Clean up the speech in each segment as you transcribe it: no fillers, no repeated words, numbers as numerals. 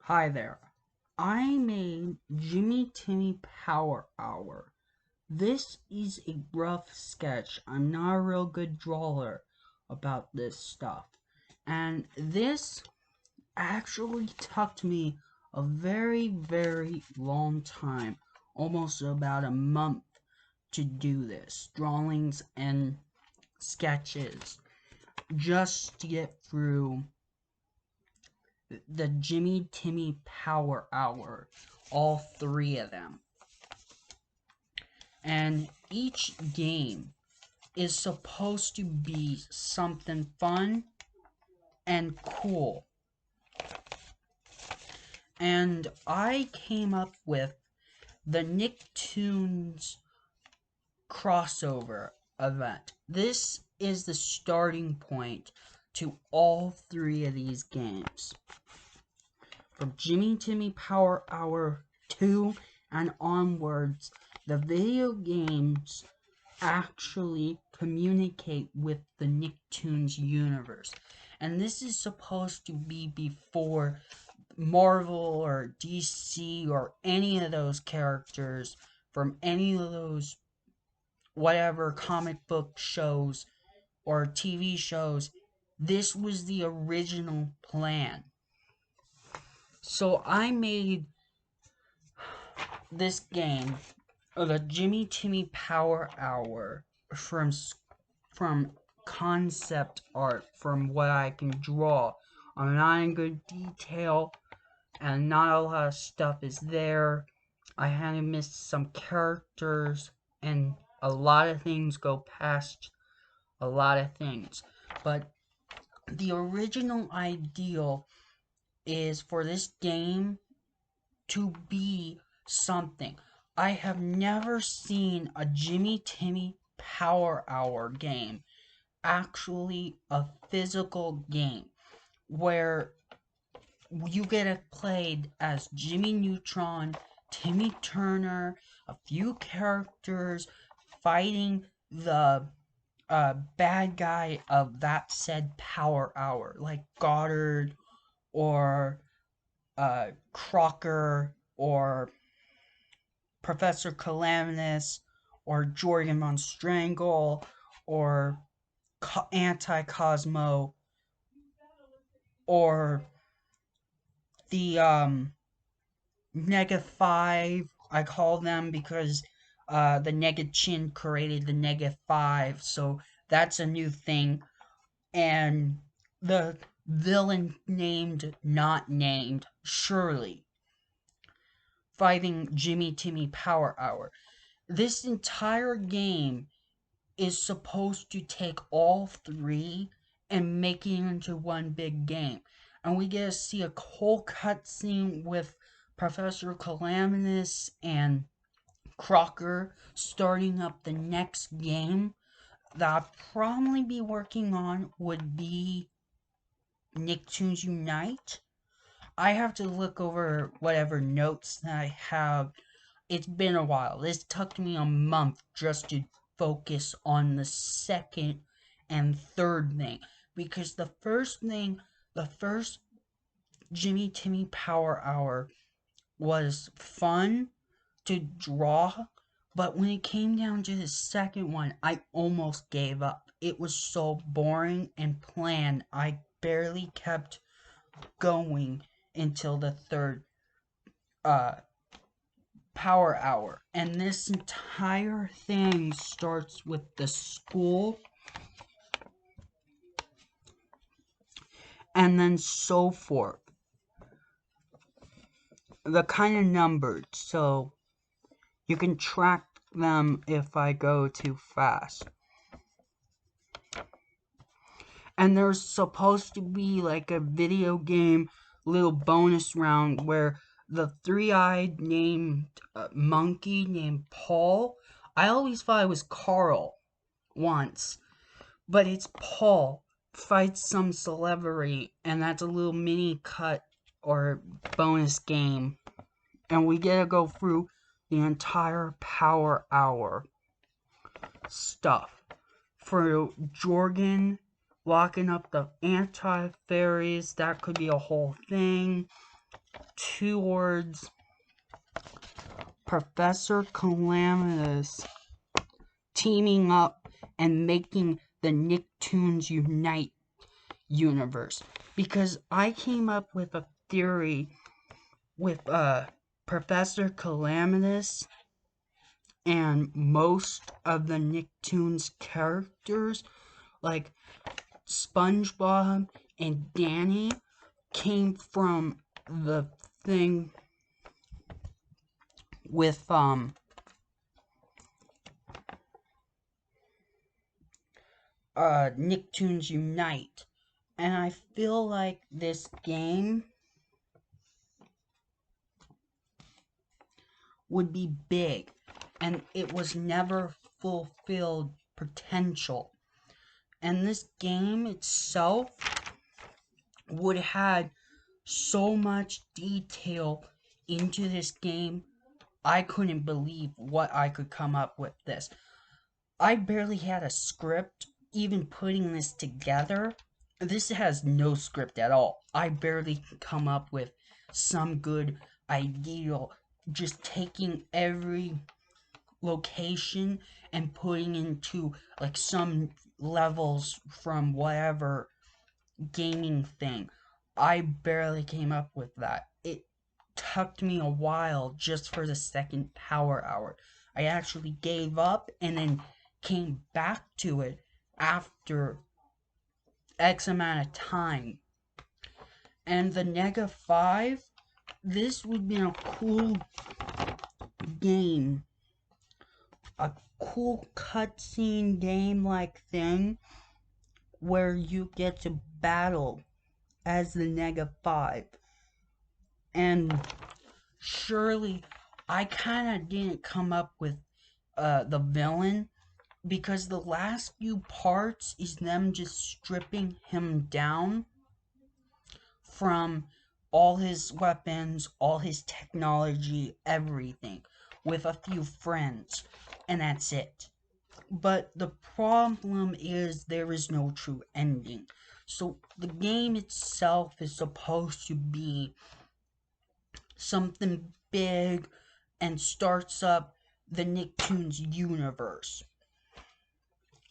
Hi there. I made Timmy Power Hour. This is a rough sketch. I'm not a real good drawer about this stuff. And this actually took me a very, very long time, almost about a month to do this. Drawings and sketches. Just to get through the Timmy Power Hour, all three of them. And each game is supposed to be something fun and cool. And I came up with the Nicktoons crossover event. This is the starting point to all three of these games. From Timmy Power Hour 2 and onwards, the video games actually communicate with the Nicktoons universe. And this is supposed to be before Marvel or DC or any of those characters from any of those whatever comic book shows or TV shows. This was the original plan. So I made this game, the Timmy Power Hour, from concept art, from what I can draw. I'm not in good detail, and not a lot of stuff is there. I had to miss some characters, and a lot of things go past a lot of things. But the original ideal is for this game to be something. I have never seen a Timmy Power Hour game, actually a physical game, where you get played as Jimmy Neutron, Timmy Turner, a few characters fighting the bad guy of that said Power Hour, like Goddard or Crocker or Professor Calaminus or Jorgen von Strangle or Anti-Cosmo or the Nega 5, I call them, because the Nega Chin created the Nega 5, so that's a new thing. And the villain named, not named, Shirley, fighting Timmy Power Hour. This entire game is supposed to take all three and make it into one big game. And we get to see a whole cutscene with Professor Calaminus and Crocker starting up the next game that I'll probably be working on would be Nicktoons Unite. I have to look over whatever notes that I have. It's been a while. This took me a month just to focus on the second and third thing. Because the first Timmy Power Hour was fun to draw, but when it came down to the second one, I almost gave up. It was so boring and bland. I barely kept going until the third Power Hour. And this entire thing starts with the school and then so forth. They're kind of numbered, so you can track them if I go too fast. And there's supposed to be like a video game little bonus round where the three-eyed named monkey named Paul, I always thought it was Carl once, but it's Paul, fights some celebrity, and that's a little mini cut or bonus game. And we get to go through the entire Power Hour stuff. For Jorgen locking up the anti-fairies, that could be a whole thing. towards Professor Calamitous teaming up and making the Nicktoons Unite universe. Because I came up with a theory with Professor Calamitous and most of the Nicktoons characters, like SpongeBob and Danny, came from the thing with Nicktoons Unite. And I feel like this game would be big, and it was never fulfilled potential. And this game itself would have so much detail into this game. I couldn't believe what I could come up with this. I barely had a script, even putting this together. This has no script at all. I barely come up with some good idea, just taking every location and putting into like some levels from whatever gaming thing. I barely came up with that. It took me a while just for the second power hour. I actually gave up and then came back to it after X amount of time. And the Nega 5, this would be a cool game. A cool cutscene game like thing where you get to battle as the Nega 5. And surely I kind of didn't come up with the villain, because the last few parts is them just stripping him down from all his weapons, all his technology, everything, with a few friends, and that's it. But the problem is there is no true ending. So the game itself is supposed to be something big and starts up the Nicktoons universe.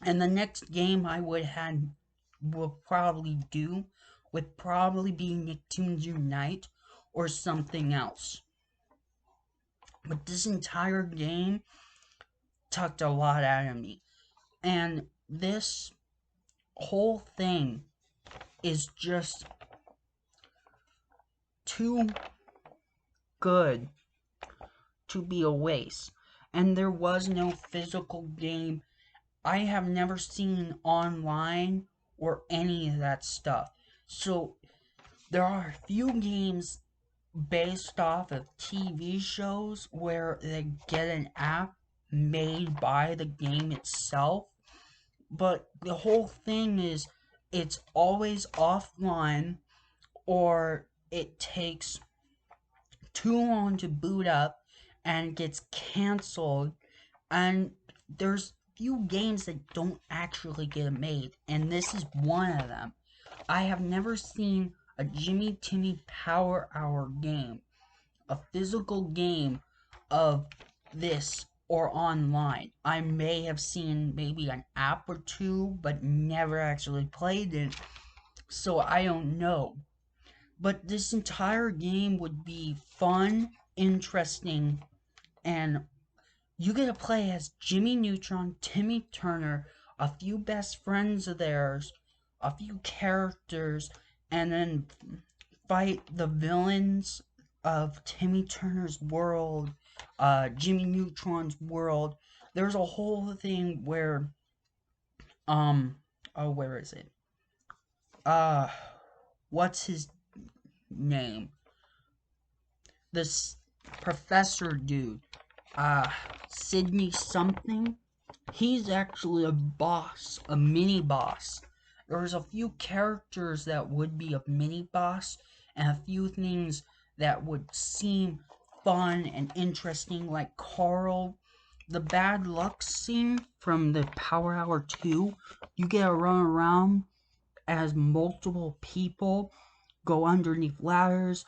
And the next game I will probably do would probably be Nicktoons Unite or something else. But this entire game took a lot out of me. And this whole thing is just too good to be a waste. And there was no physical game. I have never seen online or any of that stuff. So there are a few games based off of TV shows where they get an app made by the game itself. But the whole thing is it's always offline, or it takes too long to boot up and gets canceled. And there's few games that don't actually get made, and this is one of them. I have never seen a Jimmy Timmy Power Hour game, a physical game of this, or online. I may have seen maybe an app or two, but never actually played it, so I don't know. But this entire game would be fun, interesting, and you get to play as Jimmy Neutron, Timmy Turner, a few best friends of theirs, a few characters, and then fight the villains of Timmy Turner's world, Jimmy Neutron's world. There's a whole thing where, where is it? What's his name? This professor dude, Sydney something. He's actually a boss, a mini boss. There's a few characters that would be a mini boss, and a few things that would seem fun and interesting, like Carl. The bad luck scene from the Power Hour 2, you get to run around as multiple people, go underneath ladders,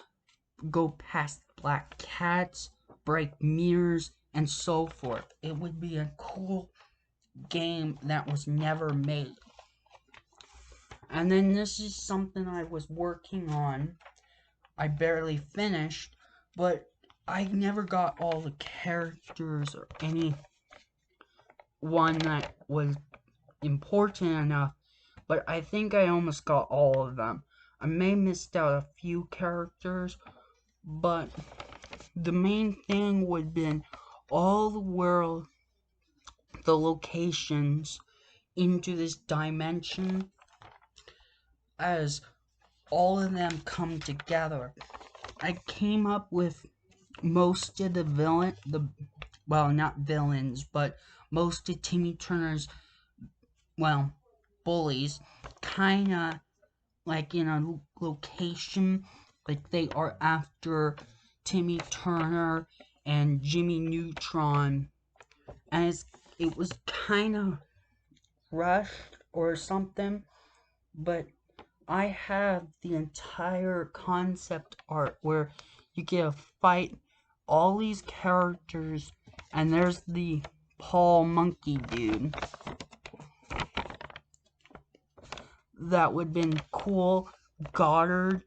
go past black cats, break mirrors, and so forth. It would be a cool game that was never made. And then this is something I was working on. I barely finished, but I never got all the characters or any one that was important enough, but I think I almost got all of them. I may have missed out a few characters, but the main thing would have been all the world, the locations into this dimension as all of them come together. I came up with most of well, not villains, but most of Timmy Turner's, well, bullies, kinda like in a location, like they are after Timmy Turner and Jimmy Neutron, and it was kind of rushed or something, but I have the entire concept art where you get to fight all these characters, and there's the Paul Monkey dude. That would have been cool. Goddard,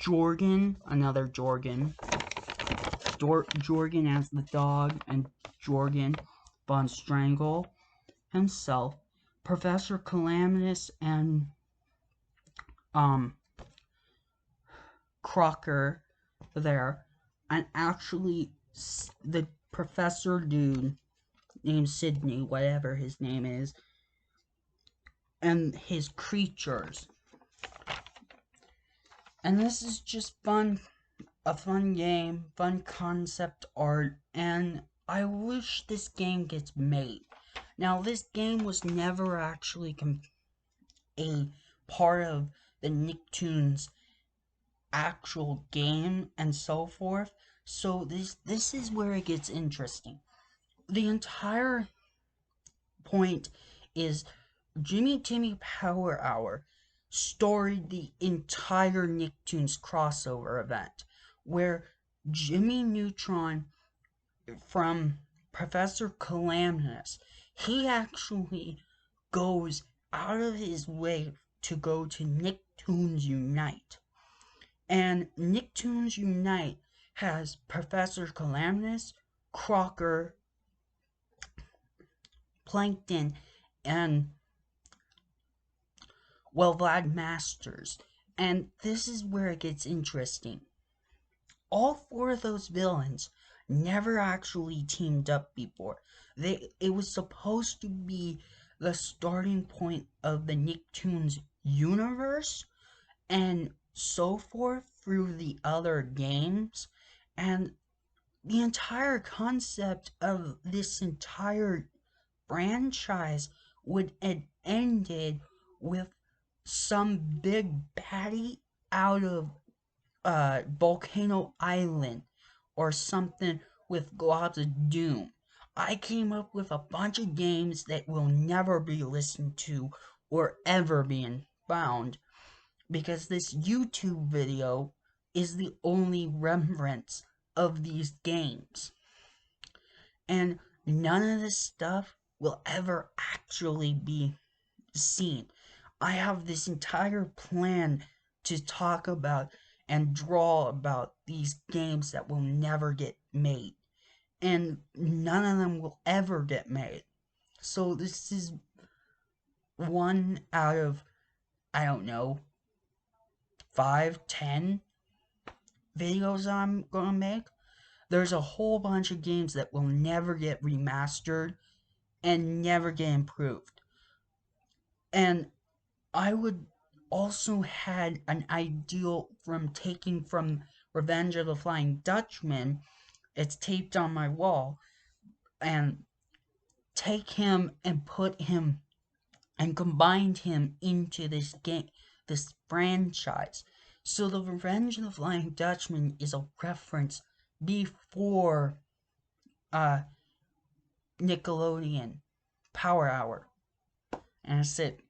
Jorgen, another Jorgen. Jorgen as the dog, and Jorgen Von Strangle himself. Professor Calamitous and Crocker there, and actually the professor dude named Sydney, whatever his name is, and his creatures. And this is just fun, a fun game, fun concept art, and I wish this game gets made. Now, this game was never actually a part of the Nicktoons actual game and so forth, so this is where it gets interesting. The entire point is Jimmy Timmy Power Hour storied the entire Nicktoons crossover event, where Jimmy Neutron from Professor Calamitous, he actually goes out of his way to go to Nicktoons Unite. And Nicktoons Unite has Professor Calamitous, Crocker, Plankton, and, well, Vlad Masters. And this is where it gets interesting. All four of those villains never actually teamed up before. It was supposed to be the starting point of the Nicktoons universe, and so forth through the other games, and the entire concept of this entire franchise would have ended with some big baddie out of Volcano Island or something with globs of doom. I came up with a bunch of games that will never be listened to or ever be found, because this YouTube video is the only remnants of these games. And none of this stuff will ever actually be seen. I have this entire plan to talk about and draw about these games that will never get made. And none of them will ever get made. So this is one out of, I don't know, 5, 10 videos I'm gonna make. There's a whole bunch of games that will never get remastered and never get improved. And I would also had an ideal from taking from Revenge of the Flying Dutchman. It's taped on my wall, and take him and put him and combined him into this game, this franchise. So the Revenge of the Flying Dutchman is a reference before Nickelodeon Power Hour. And that's it.